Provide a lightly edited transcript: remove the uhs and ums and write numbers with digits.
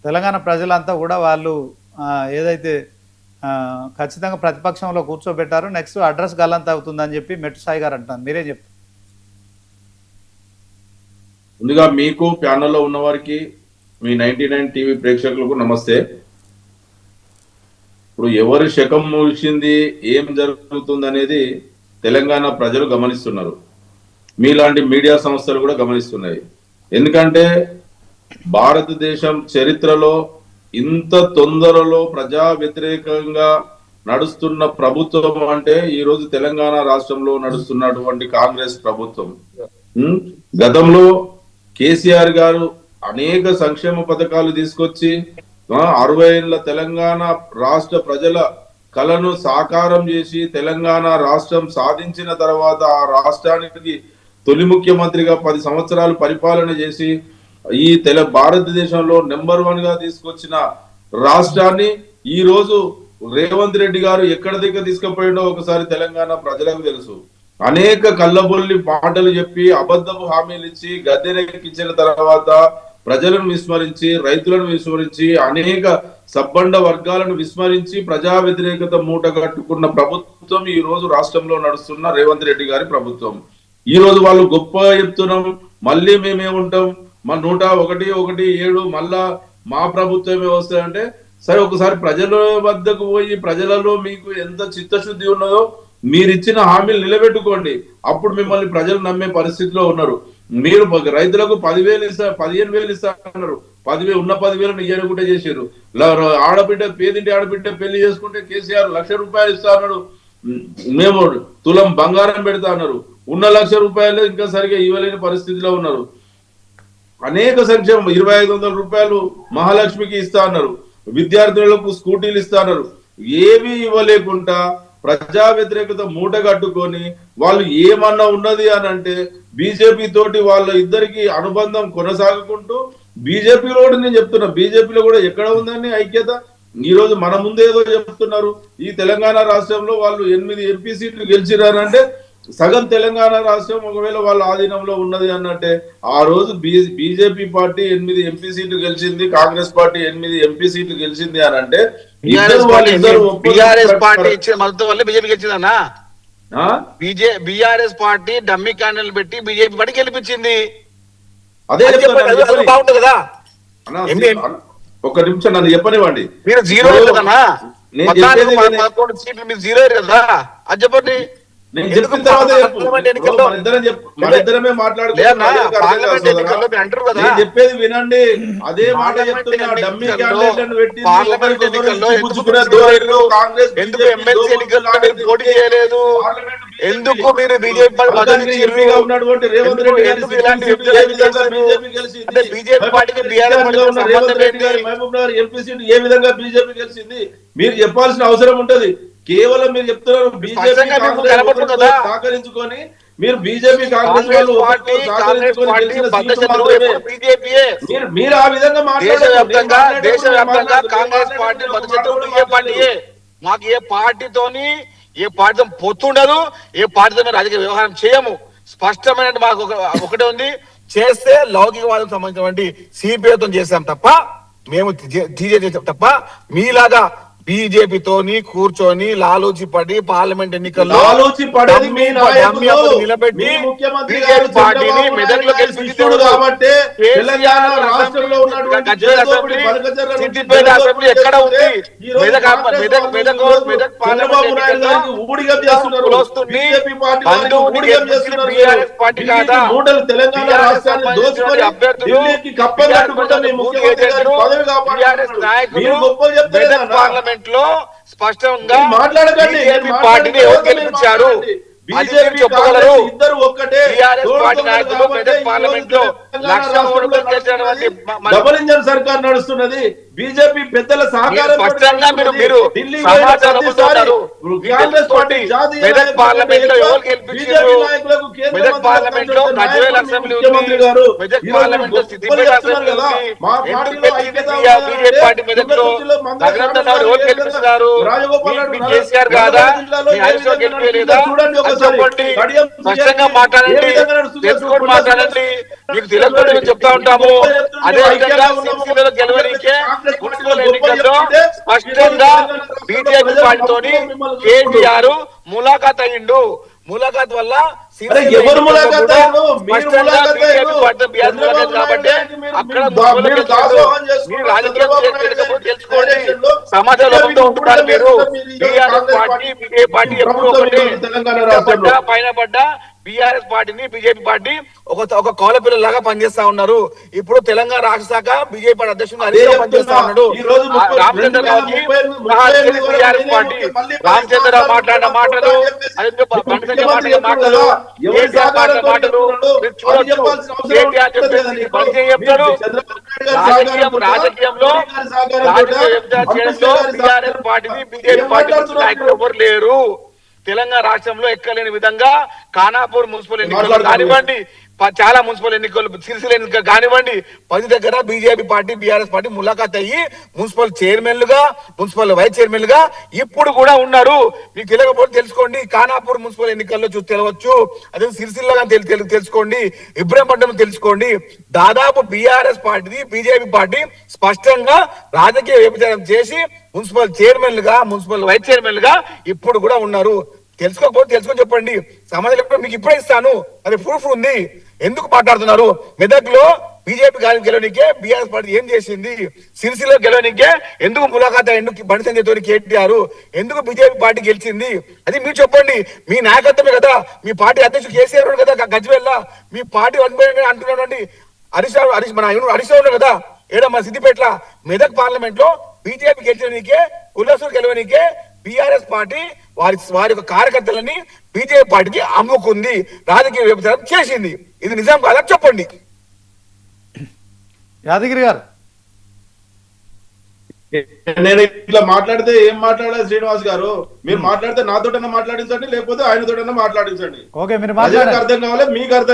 తెలంగాణ ప్రజలంతా కూడా వాళ్ళు ఏదైతే ఖచ్చితంగా ప్రతిపక్షంలో కూర్చోబెట్టారో నెక్స్ట్ అడ్రస్ గల్లంత అవుతుందని చెప్పి మెట్టు సాయి గారు అంటారు. మీరే చెప్తారు. ముందుగా మీకు ప్యానల్లో ఉన్న వారికి, మీ 99 టీవీ ప్రేక్షకులకు నమస్తే. ఇప్పుడు ఎవరు శకం మూసింది, ఏం జరుగుతుంది అనేది తెలంగాణ ప్రజలు గమనిస్తున్నారు. మీలాంటి మీడియా సంస్థలు కూడా గమనిస్తున్నాయి. ఎందుకంటే భారతదేశం చరిత్రలో ఇంత తొందరలో ప్రజా వ్యతిరేకంగా నడుస్తున్న ప్రభుత్వం అంటే ఈ రోజు తెలంగాణ రాష్ట్రంలో నడుస్తున్నటువంటి కాంగ్రెస్ ప్రభుత్వం. గతంలో కేసీఆర్ గారు అనేక సంక్షేమ పథకాలు తీసుకొచ్చి 60 ఏళ్ల తెలంగాణ రాష్ట్ర ప్రజల కలను సాకారం చేసి తెలంగాణ రాష్ట్రం సాధించిన తర్వాత ఆ రాష్ట్రానికి తొలి ముఖ్యమంత్రిగా 10 సంవత్సరాలు పరిపాలన చేసి ఈ భారతదేశంలో నెంబర్ 1 గా తీసుకొచ్చిన రాష్ట్రాన్ని ఈ రోజు రేవంత్ రెడ్డి గారు ఎక్కడ దగ్గర తీసుకుపోయిండో ఒకసారి తెలంగాణ ప్రజలకు తెలుసు. అనేక కళ్ళబొల్లి మాటలు చెప్పి అబద్ధపు హామీలు ఇచ్చి గద్దెనెక్కించిన తర్వాత ప్రజలను విస్మరించి, రైతులను విస్మరించి, అనేక సబ్బండ వర్గాలను విస్మరించి ప్రజా వ్యతిరేకత మూట కట్టుకున్న ప్రభుత్వం ఈ రోజు రాష్ట్రంలో నడుస్తున్న రేవంత్ రెడ్డి గారి ప్రభుత్వం. ఈ రోజు వాళ్ళు గొప్ప చెప్తున్నాం, మళ్ళీ మేమేముంటాం, మా 101-1-7 మళ్ళా మా ప్రభుత్వమే వస్తాయంటే, సరే ఒకసారి ప్రజల వద్దకు పోయి ప్రజలలో మీకు ఎంత చిత్తశుద్ధి ఉన్నదో మీరిచ్చిన హామీలు నిలబెట్టుకోండి. అప్పుడు మిమ్మల్ని ప్రజలు నమ్మే పరిస్థితిలో ఉన్నారు. మీరు రైతులకు 10,000 ఇస్తా, 15,000 ఇస్తా అన్నారు. 10,000 ఉన్న 10,000 ఇయ్యనుకుంటే చేశారు. ఆడబిడ్డ, పేదింటి ఆడబిడ్డ పెళ్లి చేసుకుంటే కేసీఆర్ ₹1,00,000 ఇస్తా అన్నాడు. మేము తులం బంగారం పెడతా అన్నారు. ఉన్న ₹1,00,000 ఇంకా సరిగా ఇవ్వలేని పరిస్థితిలో ఉన్నారు. అనేక సంక్షేమం ₹2,500 మహాలక్ష్మికి ఇస్తా అన్నారు. విద్యార్థులకు స్కూటీలు ఇస్తా అన్నారు. ఏవి ఇవ్వలేకుండా ప్రజా వ్యతిరేకత మూట కట్టుకొని వాళ్ళు ఏమన్నా ఉన్నది అని అంటే బీజేపీ తోటి వాళ్ళ ఇద్దరికి అనుబంధం కొనసాగుకుంటూ బీజేపీలో నేను చెప్తున్నా, బీజేపీలో కూడా ఎక్కడ ఉందని ఐక్యత. ఈ రోజు మన ముందేదో చెప్తున్నారు. ఈ తెలంగాణ రాష్ట్రంలో వాళ్ళు 8 ఎంపీ సీట్లు గెలిచిరారంటే సగం తెలంగాణ రాష్ట్రం ఒకవేళ వాళ్ళ ఆధీనంలో ఉన్నది అన్నట్టే. ఆ రోజు బీజేపీ పార్టీ 8 ఎంపీ సీట్లు గెలిచింది, కాంగ్రెస్ పార్టీ 8 ఎంపీ సీట్లు గెలిచింది అని అంటే బీఆర్ఎస్ పార్టీ ఇచ్చిన మద్దతు వల్ల బీజేపీ గెలిచిందన్నా. బీఆర్ఎస్ పార్టీ డమ్మీ క్యాండిల్ పెట్టి బీజేపీ పార్టీ గెలిపించింది. అదే బాగుంటుంది కదా. ఒక నిమిషం నన్ను చెప్పనివ్వండి. మీరు 0 కదన్నా, 11 సీట్లు మీరు 0 కదా. అది చెప్పండి. నేను చెప్పిన తర్వాత మనిద్దరమే మాట్లాడుకుంటున్నా. చెప్పేది వినండి. అదే మాట చెప్తున్నా. డమ్మీ క్యాండిడేట్లను పెట్టి ఎందుకు ఎమ్మెల్సీ ఎన్నికల్లో పోటీ చేయలేదు? ఎందుకు మీరు బీజేపీ ఉన్నటువంటి రేవంత్ రెడ్డి గారి బీజేపీ పార్టీకి మహబూబ్ నగర్ ఎంపీ సీట్ ఏ విధంగా బీజేపీ గెలిచింది మీరు చెప్పాల్సిన అవసరం ఉంటది. కేవలం మీరు చెప్తున్నారు బీజేపీ సహకరించుకొని, మీరు బీజేపీ కాంగ్రెస్ వాళ్ళు మీరు ఆ విధంగా దేశవ్యాప్తంగా కాంగ్రెస్ పార్టీ బీజేపీ. మాకు ఏ పార్టీతో పొత్తుండదు, ఏ పార్టీతో మేము రాజకీయ వ్యవహారం చేయము. స్పష్టమైన మాకు ఒకటే ఉంది, చేస్తే లౌకికవాదం సంబంధించినటువంటి సిపిఐతో చేసాం తప్ప, మేము చేసాం తప్ప మీలాగా బీజేపీతోని కూర్చొని లాలూచి పడి పార్లమెంట్ ఎన్నికల్లో నిలబెట్టి బీజేపీ పార్టీని మెదక్లో సిద్దిపేట అసెంబ్లీ ఎక్కడ ఉంది? మెదక్ పార్లమెంట్ వస్తుంది. బీఆర్ఎస్ పార్టీ కాదా? మెదక్ పార్లమెంట్ లో స్పష్టంగా బీజేపీ పార్టీని ఎవరు గెలిపించారు చెప్పగలరు? టీఆర్ఎస్ పార్టీ నాయకులు మెదక్ పార్లమెంట్ లో డబుల్ ఇంజన్ సర్కార్ నడుస్తున్నది. బీజేపీ పెద్దల సహకారం స్పష్టంగా మీరు సమాచారం పొందుతున్నారు. కాంగ్రెస్ పార్టీ జాతీయ మెదక్ పార్లమెంట్ లో ఎవరు గెలిపించారు? మెదక్ పార్లమెంట్ లో గజ్వేల్ అసెంబ్లీ ఉంది, మెదక్ పార్లమెంట్ లో సిద్దిపేట అసెంబ్లీ ఉంది. ఎందుకు పెట్టింది బీజేపీ పార్టీ మెదక్ లో? రఘునందన్ రావు ఎవరు గెలిపిస్తున్నారు? మీ కేసీఆర్ కాదా? మీ హరీష్ రావు గెలిపేయలేదా? అది చెప్పండి, స్పష్టంగా మాట్లాడండి, తెలుసుకొని మాట్లాడండి. మీకు తెలియకుండా మేము చెప్తా ఉంటాము. అదే విధంగా సిరిసిల్లలో గెలవడానికే మున్సిపల్ ఎన్నికల్లో స్పష్టంగా బీజేపీ పార్టీతోని కేటీఆర్ ములాఖాత్ అయ్యిండు. ములాఖాత్ వల్ల ఎవరు ములాఖాత్ కాబట్టి అక్కడ రాజకీయం తెలుసుకోండి. సమాజంలో ఉంటున్నారు మీరు. టీఆర్ఎస్ పార్టీ బీజేపీ పార్టీ ఎప్పుడు ఒకటి పైన పడ్డా బీఆర్ఎస్ పార్టీని బీజేపీ పార్టీ ఒక కోల పిల్లలాగా పనిచేస్తా ఉన్నారు. ఇప్పుడు తెలంగాణ రాష్ట్ర శాఖ బీజేపీ పార్టీ అధ్యక్షుడు హరీష్ రావు పనిచేస్తా ఉన్నాడు. రామచంద్రరావుకి బీఆర్ఎస్ పార్టీ రామచంద్రరావు మాట్లాడిన మాటలు, మాటలు కేసీఆర్ మాటలు మీరు చూడొచ్చు. కేటీఆర్ చెప్పేసి పని చెప్తారు. రాజకీయంలో చేయడంలో బీఆర్ఎస్ పార్టీని బీజేపీ పార్టీ నాయకులు ఎవరు లేరు. తెలంగాణ రాష్ట్రంలో ఎక్కలేని విధంగా ఖానాపూర్ మున్సిపల్ ఎన్నికలు కానివ్వండి, చాలా మున్సిపల్ ఎన్నికలు, సిరిసిల్ల ఎన్నికలు కానివ్వండి, 10 దగ్గర బీజేపీ పార్టీ బీఆర్ఎస్ పార్టీ ములాఖాత్ అయ్యి మున్సిపల్ చైర్మన్లుగా, మున్సిపల్ వైస్ చైర్మన్లుగా ఇప్పుడు కూడా ఉన్నారు. మీకు తెలియకపోతే తెలుసుకోండి. ఖానాపూర్ మున్సిపల్ ఎన్నికల్లో చూసి తెలవచ్చు. అదే సిరిసిల్ల తెలుసుకోండి, ఇబ్రహీంపట్నం తెలుసుకోండి. దాదాపు బీఆర్ఎస్ పార్టీ బీజేపీ పార్టీ స్పష్టంగా రాజకీయ వ్యభిచారం చేసి మున్సిపల్ చైర్మన్లుగా, మున్సిపల్ వైస్ చైర్మన్లుగా ఇప్పుడు కూడా ఉన్నారు. తెలుసుకోకపోతే తెలుసుకొని చెప్పండి. సమాజంలో మీకు ఇప్పుడే ఇస్తాను, అది ప్రూఫ్ ఉంది. ఎందుకు మాట్లాడుతున్నారు? మెదక్ లో బీజేపీ గెలవనికే బీఆర్ఎస్ పార్టీ ఏం చేసింది? సిరిసిల్ల గెలవనికే ఎందుకు ములాఖాత్, ఎందుకు బండి సంజయ్ తోని కేటీఆర్, ఎందుకు బీజేపీ పార్టీ గెలిచింది? అది మీరు చెప్పండి. మీ నాయకత్వమే కదా, మీ పార్టీ అధ్యక్షుడు కేసీఆర్ కదా గజ్వేల్. మీ పార్టీ అంటున్నాడు హరీష్ రావు కదా ఏడా మన సిద్దిపేట. మెదక్ పార్లమెంట్ లో బీజేపీ గెలిచడానికే, ఉల్లాసూరు గెలవనికే బీఆర్ఎస్ పార్టీ వారి కార్యకర్తలని బీజేపీ పార్టీకి అమ్ముకుంది, రాజకీయ వ్యభిచారం చేసింది. ఇది నిజం కాదా చెప్పండి. యాదగిరి గారు, నేను ఇట్లా మాట్లాడితే ఏం మాట్లాడాలి శ్రీనివాస్ గారు? మీరు మాట్లాడితే నాతోటన్నా మాట్లాడించండి, లేకపోతే ఆయనతోటన్నా మాట్లాడించండి. ఓకే, మీరు అర్థం కావాలి, మీకు అర్థం